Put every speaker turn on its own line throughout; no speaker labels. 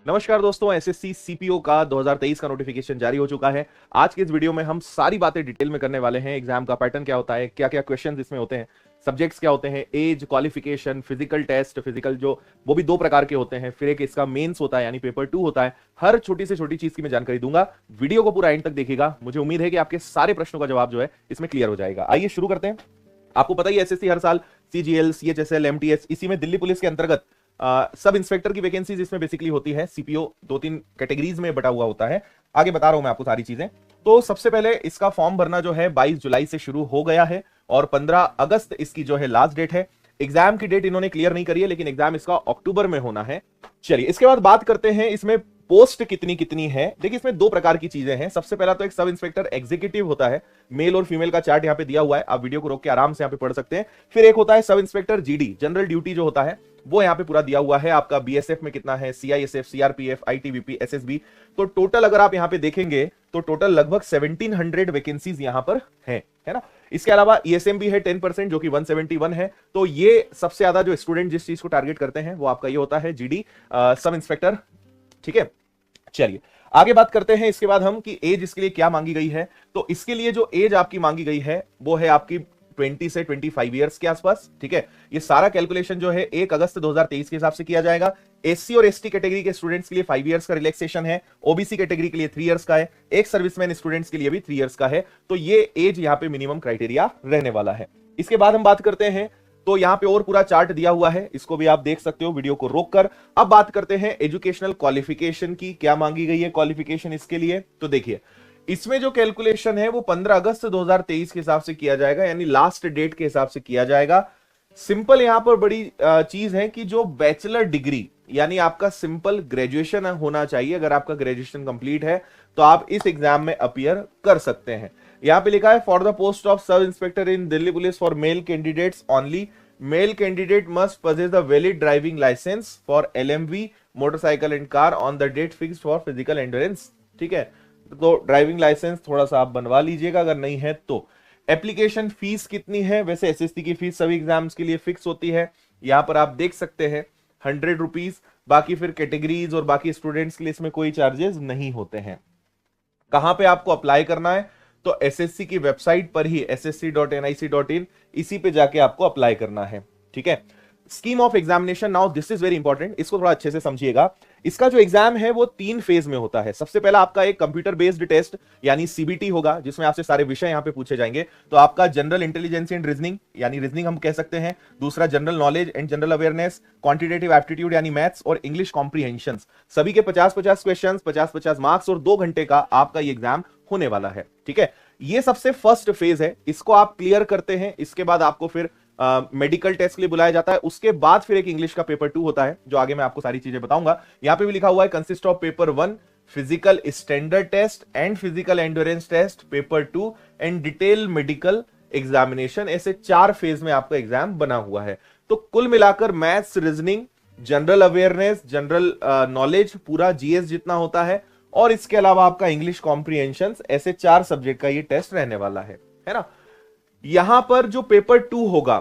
नमस्कार दोस्तों, SSC CPO का 2023 का नोटिफिकेशन जारी हो चुका है। आज के इस वीडियो में हम सारी बातें डिटेल में करने वाले हैं। एग्जाम का पैटर्न क्या होता है, क्या क्या क्वेश्चंस इसमें होते हैं, सब्जेक्ट्स क्या होते हैं, age, qualification, physical test, physical जो वो भी दो प्रकार के होते हैं, फिर एक इसका मेंस होता है यानी पेपर 2 होता है। हर छोटी से छोटी चीज की मैं जानकारी दूंगा। वीडियो को पूरा एंड तक देखिएगा। मुझे उम्मीद है कि आपके सारे प्रश्नों का जवाब जो है इसमें क्लियर हो जाएगा। आइए शुरू करते हैं। आपको पता ही एसएससी हर साल सीजीएल, सीएचएसएल, एमटीएस, इसी में दिल्ली पुलिस के अंतर्गत सब इंस्पेक्टर की वैकेंसीज इसमें बेसिकली होती है। सीपीओ 2-3 कैटेगरीज में बटा हुआ होता है। आगे बता रहा हूं मैं आपको सारी चीजें। तो सबसे पहले इसका फॉर्म भरना जो है 22 जुलाई से शुरू हो गया है और 15 अगस्त इसकी जो है लास्ट डेट है। एग्जाम की डेट इन्होंने क्लियर नहीं करी है, लेकिन एग्जाम इसका अक्टूबर में होना है। चलिए इसके बाद बात करते हैं इसमें पोस्ट कितनी कितनी है। देखिए इसमें दो प्रकार की चीजें हैं। सबसे पहला तो एक सब इंस्पेक्टर एग्जीक्यूटिव होता है, मेल और फीमेल का चार्ट यहां पे दिया हुआ है, आप वीडियो को रोक के आराम से यहां पे पढ़ सकते हैं। फिर एक होता है sub inspector GD, general duty जो होता है वो यहां पे पूरा दिया हुआ है। आपका बीएसएफ में कितना है, सीआईएसएफ, सीआरपीएफ, आईटीबीपी, एसएसबी, तो टोटल अगर आप यहां पे देखेंगे तो टोटल लगभग 1700 वैकेंसीज यहां पर है ना। इसके अलावा ईएसएम भी है 10% जो कि 171 है। तो ये सबसे ज्यादा जो स्टूडेंट जिस चीज को टारगेट करते हैं वो आपका ये होता है जीडी, सब इंस्पेक्टर। ठीक है, चलिए आगे बात करते हैं इसके बाद हम कि एज इसके लिए क्या मांगी गई है। तो इसके लिए जो एज आपकी मांगी गई है वो है आपकी 20 से 25 इयर्स के आसपास। ठीक है, ये सारा कैलकुलेशन जो है 1 अगस्त 2023 के हिसाब से किया जाएगा। एससी और एसटी कैटेगरी के स्टूडेंट्स के लिए 5 इयर्स का रिलैक्सेशन है, ओबीसी कैटेगरी के लिए 3 इयर्स का है, एक सर्विसमैन स्टूडेंट्स के लिए भी 3 इयर्स का है। तो ये एज यहां पे मिनिमम क्राइटेरिया रहने वाला है। इसके बाद हम बात करते हैं, तो यहां पे और पूरा चार्ट दिया हुआ है, इसको भी आप देख सकते हो वीडियो को रोककर। अब बात करते हैं एजुकेशनल क्वालिफिकेशन की, क्या मांगी गई है क्वालिफिकेशन इसके लिए। तो देखिए इसमें जो कैलकुलेशन है वो 15 अगस्त 2023 के हिसाब से किया जाएगा, यानी लास्ट डेट के हिसाब से किया जाएगा। सिंपल यहां पर बड़ी चीज है कि जो बैचलर डिग्री यानी आपका सिंपल ग्रेजुएशन होना चाहिए। अगर आपका ग्रेजुएशन कंप्लीट है तो आप इस एग्जाम में अपीयर कर सकते हैं। यहां पे लिखा है for the post of sub inspector in Delhi police for male candidates only, male candidate must possess the valid driving licence for LMV motorcycle and car on the date fixed for physical endurance. ठीक है, तो driving licence थोड़ा सा आप बनवा लीजिएगा अगर नहीं है तो। एप्लीकेशन फीस कितनी है, वैसे एसएससी की फीस सभी एग्जाम्स के लिए फिक्स होती है, यहां पर आप देख सकते हैं 100 रुपीज। बाकी फिर कैटेगरीज और बाकी स्टूडेंट्स के लिए इसमें कोई चार्जेस नहीं होते हैं। कहां पे आपको अप्लाई करना है, तो एसएससी की वेबसाइट पर ही ssc.nic.in, इसी पे जाके आपको अप्लाई करना है। ठीक है, scheme of examination, now this is very important, इसको थोड़ा अच्छे से समझिएगा। इसका जो एग्जाम है वो 3 फेज में होता है। सबसे पहला आपका एक कंप्यूटर बेस्ड टेस्ट यानी सीबीटी होगा, जिसमें आपसे सारे विषय यहां पे पूछे जाएंगे। तो आपका जनरल इंटेलिजेंस एंड रीजनिंग यानी रीजनिंग हम कह सकते हैं, दूसरा general knowledge and general awareness, quantitative aptitude यानी मैथ्स, और इंग्लिश कॉम्प्रीहेंशन। सभी के 50-50 क्वेश्चन, 50-50 मार्क्स और 2 घंटे का आपका ये एग्जाम होने वाला है। ठीक है, ये सबसे फर्स्ट फेज है, इसको आप क्लियर करते हैं। इसके बाद आपको फिर मेडिकल टेस्ट के लिए बुलाया जाता है। उसके बाद फिर एक इंग्लिश का पेपर 2 होता है, जो आगे मैं आपको सारी चीजें बताऊंगा। यहां पे भी लिखा हुआ है consist of paper 1 physical standard test and physical endurance test, paper 2 and detail medical examination. ऐसे 4 फेज में आपका एग्जाम बना हुआ है। तो कुल मिलाकर maths, reasoning, general awareness, general knowledge, पूरा जीएस जितना होता है, और इसके अलावा आपका इंग्लिश कॉम्प्रीहेंशन, ऐसे 4 सब्जेक्ट का ये टेस्ट रहने वाला है ना। यहां पर जो पेपर 2 होगा,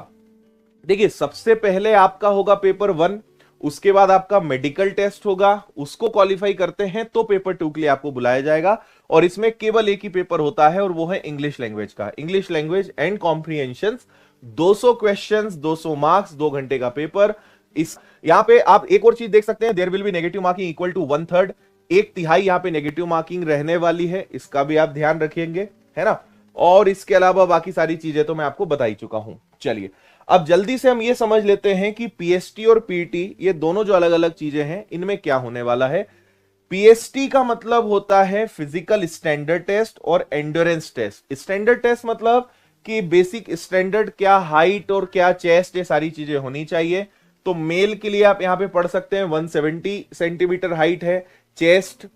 देखिए सबसे पहले आपका होगा पेपर 1, उसके बाद आपका मेडिकल टेस्ट होगा, उसको क्वालिफाई करते हैं तो पेपर 2 के लिए आपको बुलाया जाएगा। और इसमें केवल एक ही पेपर होता है और वो है इंग्लिश लैंग्वेज का, English language and comprehension. 200 questions, 200 marks, 2 घंटे का पेपर। इस यहां पे आप एक और चीज देख सकते हैं, there will be negative marking equal to 1/3, 1/3 यहां पे नेगेटिव मार्किंग रहने वाली है, इसका भी आप ध्यान रखेंगे, है ना। और इसके अलावा बाकी सारी चीजें तो मैं आपको बता ही चुका हूं। चलिए अब जल्दी से हम ये समझ लेते हैं कि पीएसटी और पीटी ये दोनों जो अलग अलग चीजें हैं इनमें क्या होने वाला है। पीएसटी का मतलब होता है फिजिकल स्टैंडर्ड टेस्ट और एंड्योरेंस टेस्ट। स्टैंडर्ड टेस्ट मतलब कि बेसिक स्टैंडर्ड, क्या हाइट और क्या चेस्ट, ये सारी चीजें होनी चाहिए। तो मेल के लिए आप यहां पे पढ़ सकते हैं 170 सेंटीमीटर हाइट है, चेस्ट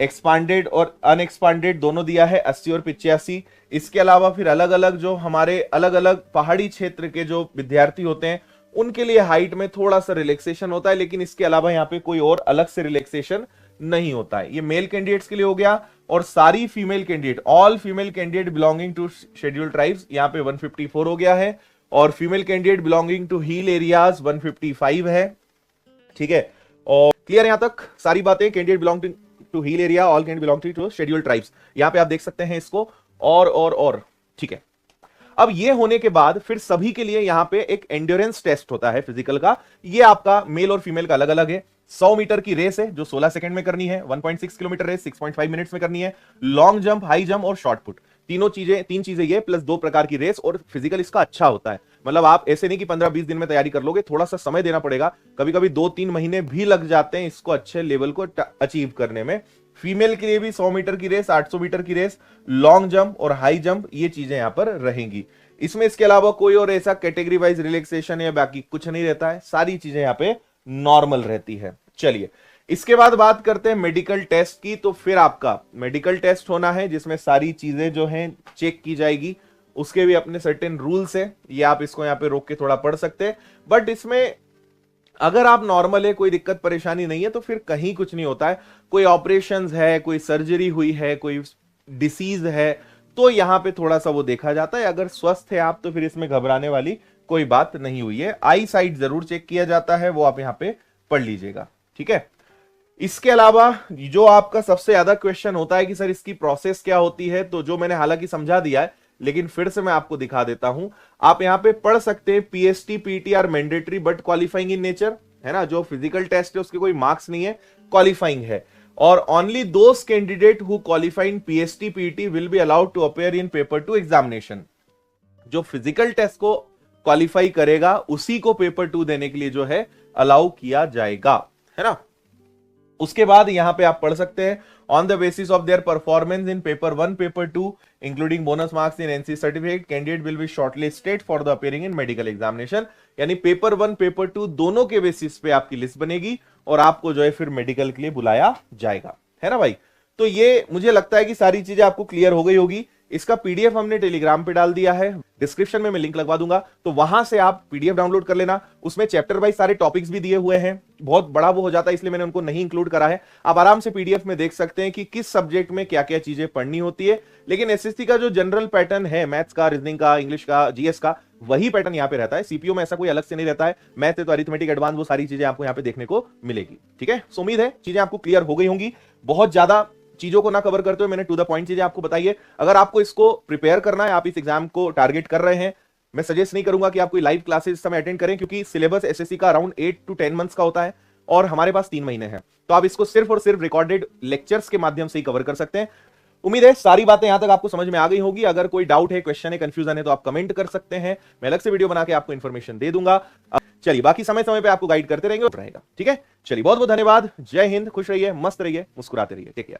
एक्सपांडेड और अनएक्सपांडेड दोनों दिया है 80 और 85। इसके अलावा फिर अलग अलग जो हमारे अलग अलग पहाड़ी क्षेत्र के जो विद्यार्थी होते हैं उनके लिए हाइट में थोड़ा सा रिलैक्सेशन होता है, लेकिन इसके अलावा यहाँ पे कोई और अलग से रिलैक्सेशन नहीं होता है। ये मेल कैंडिडेट्स के लिए हो गया। और सारी female candidate, all female candidate belonging to scheduled tribes, यहाँ पे 154 हो गया है। और female candidate belonging to hill areas 155 है। ठीक है, और क्लियर है यहां तक सारी बातें? Candidate belong to hill area, all candidate belong to scheduled tribes, यहां पे आप देख सकते हैं इसको। और ठीक है। अब ये होने के बाद फिर सभी के लिए यहां पे एक एंड्योरेंस टेस्ट होता है फिजिकल का। ये आपका मेल और फीमेल का अलग अलग है। 100 मीटर की रेस है जो 16 सेकंड में करनी है। 1.6 किलोमीटर रेस 6.5 मिनट्स में करनी है। लॉन्ग जंप, हाई जंप और शॉर्ट पुट, तीन चीजें ये प्लस 2 प्रकार की रेस। और फिजिकल इसका अच्छा होता है, मतलब आप ऐसे नहीं कि 15-20 दिन में तैयारी कर लोगे, थोड़ा सा समय देना पड़ेगा। कभी कभी 2-3 महीने भी लग जाते हैं इसको अच्छे लेवल को अचीव करने में। फीमेल के लिए भी 100 मीटर की रेस, 800 मीटर की रेस, लॉन्ग जंप और हाई जंप, ये चीजें यहां पर रहेंगी। इसमें इसके अलावा कोई और ऐसा कैटेगरी वाइज रिलैक्सेशन या बाकी कुछ नहीं रहता है, सारी चीजें यहां पे नॉर्मल रहती है। चलिए इसके बाद बात करते हैं मेडिकल टेस्ट की। तो फिर आपका मेडिकल टेस्ट होना है जिसमें सारी चीजें जो हैं चेक की जाएगी। उसके भी अपने सर्टेन रूल्स है, ये आप इसको यहां पे रोक के थोड़ा पढ़ सकते हैं। बट इसमें अगर आप नॉर्मल है, कोई दिक्कत परेशानी नहीं है, तो फिर कहीं कुछ नहीं होता है। कोई ऑपरेशंस है, कोई सर्जरी हुई है, कोई डिसीज है, तो यहां पे थोड़ा सा वो देखा जाता है। अगर स्वस्थ है आप तो फिर इसमें घबराने वाली कोई बात नहीं हुई है। आई साइट जरूर चेक किया जाता है, वो आप यहां पे पढ़ लीजिएगा, ठीक है। इसके अलावा जो आपका सबसे ज्यादा क्वेश्चन होता है कि सर इसकी प्रोसेस क्या होती है, तो जो मैंने हालांकि समझा दिया है, लेकिन फिर से मैं आपको दिखा देता हूं। आप यहां पे पढ़ सकते हैं PST PT are mandatory but qualifying in nature, है ना। जो फिजिकल टेस्ट है उसके कोई मार्क्स नहीं है, क्वालिफाइंग है। और only those candidate who qualify in PST PT will be allowed to appear in paper 2 examination. जो फिजिकल टेस्ट को क्वालिफाई करेगा उसी को पेपर 2 देने के लिए जो है अलाउ किया जाएगा, है ना। उसके बाद यहां पे आप पढ़ सकते हैं on the basis of their performance in paper 1, paper 2 including bonus marks in NC certificate, candidate will be shortlisted for the appearing in medical examination. यानी पेपर 1, पेपर 2 दोनों के बेसिस पे आपकी लिस्ट बनेगी और आपको जो है फिर मेडिकल के लिए बुलाया जाएगा, है ना भाई। तो ये मुझे लगता है कि सारी चीजें आपको क्लियर हो गई होगी। इसका पीडीएफ हमने टेलीग्राम पे डाल दिया है, डिस्क्रिप्शन में मैं लिंक लगवा दूंगा, तो वहां से आप पीडीएफ डाउनलोड कर लेना। उसमें चैप्टर वाइज सारे टॉपिक्स भी दिए हुए हैं, बहुत बड़ा वो हो जाता है इसलिए मैंने उनको नहीं इंक्लूड करा है। आप आराम से पीडीएफ में देख सकते हैं कि किस सब्जेक्ट में क्या क्या चीजें पढ़नी होती है। लेकिन एसएससी का जो जनरल पैटर्न है, मैथ्स का, रीजनिंग का, इंग्लिश का, जीएस का, वही पैटर्न यहाँ पे रहता है। सीपीओ में ऐसा कोई अलग से नहीं रहता है। मैथ तो अरिथमेटिक एडवांस, वो सारी चीजें आपको यहाँ पे देखने को मिलेगी, ठीक है। सो उम्मीद है चीजें आपको क्लियर हो गई होंगी। बहुत ज्यादा चीजों को ना कवर करते हुए मैंने टू द पॉइंट चीजें आपको बताई है। अगर आपको इसको प्रिपेयर करना है, आप इस एग्जाम को टारगेट कर रहे हैं, मैं सजेस्ट नहीं करूंगा कि आप कोई लाइव क्लासेस इस समय अटेंड करें, क्योंकि सिलेबस एसएससी का अराउंड 8 to 10 मंथ्स का होता है और हमारे पास 3 महीने हैं। तो आप इसको सिर्फ और सिर्फ रिकॉर्डेड लेक्चर्स के माध्यम से ही कवर कर सकते हैं। उम्मीद है सारी बातें यहां तक आपको समझ में आ गई होगी। अगर कोई डाउट है, क्वेश्चन है, कंफ्यूजन है, तो आप कमेंट कर सकते हैं, मैं अलग से वीडियो बना के आपको इन्फॉर्मेशन दे दूंगा। चलिए बाकी समय समय पे आपको गाइड करते रहेंगे, रहेगा, ठीक है। चलिए बहुत बहुत धन्यवाद। जय हिंद, खुश रहिए, मस्त रहिए, मुस्कुराते रहिए, टेक केयर।